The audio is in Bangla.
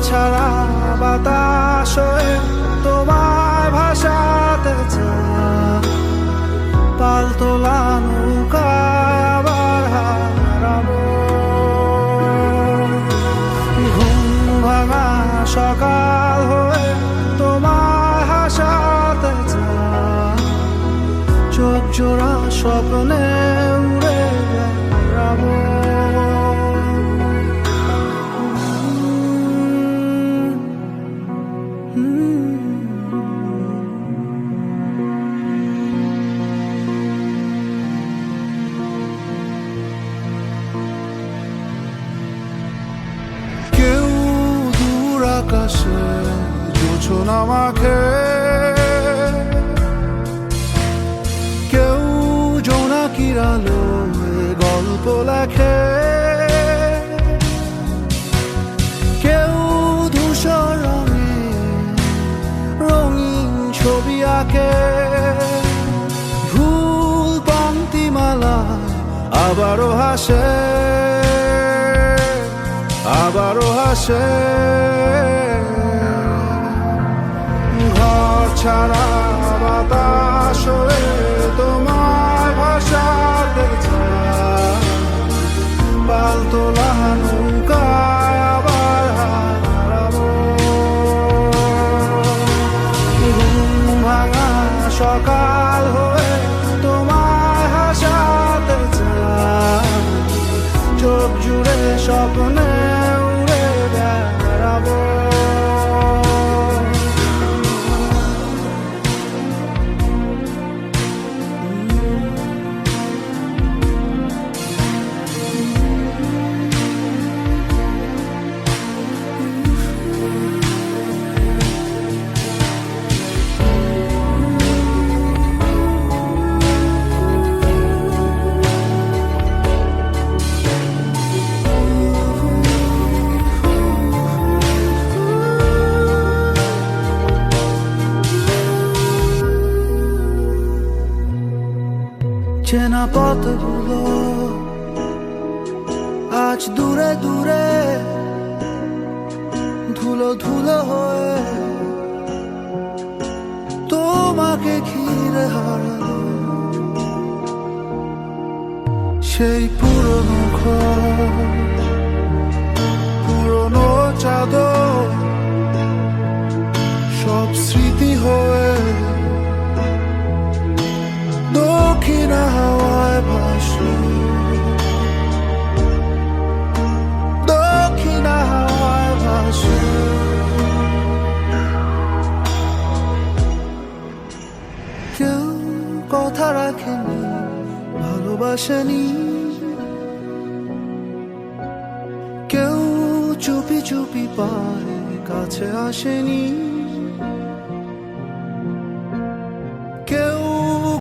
ছাড়া বাতাস হয়ে তোমায় ভাসাতে চাই, পালতোলা নৌকায় আবার হারাবো। ঘুম ভাঙা সকাল হয়ে তোমায় হাসাতে চাই, চোখ জোড়া স্বপ্নে উড়ে বেড়াবো। কেউ দূর আকাশে জোছনা মাখে, কেউ জোনাকির আলোয় গল্প লেখে, কেউ ধূসর রঙে রঙিন ছবি আঁকে। ভুল পংক্তিমালায় আবারও হাসে, আবারও হাসে। ঘর ছাড়া বাতাস হয়ে তোমায় ভাসাতে চাই, পালতোলা নৌকায় আবার হারাবো। ঘুম ভাঙা সকাল হয়ে তোমায় হাসাতে চাই, চোখ জুড়ে স্বপ্নে উড়ে বেড়াবো। চেনা পথগুলো আজ দূরে দূরে ধুলো ধুলো হয়ে তোমাকে ঘিরে হারালো। সেই পুরনো ঘর, পুরনো চাদর, সব স্মৃতি হয়ে দক্ষিণা হাওয়ায় ভাসলো, দক্ষিণা হাওয়ায় ভাসলো। কেউ কথা রাখেনি, ভালোবাসেনি, কেউ চুপি চুপি পায় কাছে আসেনি।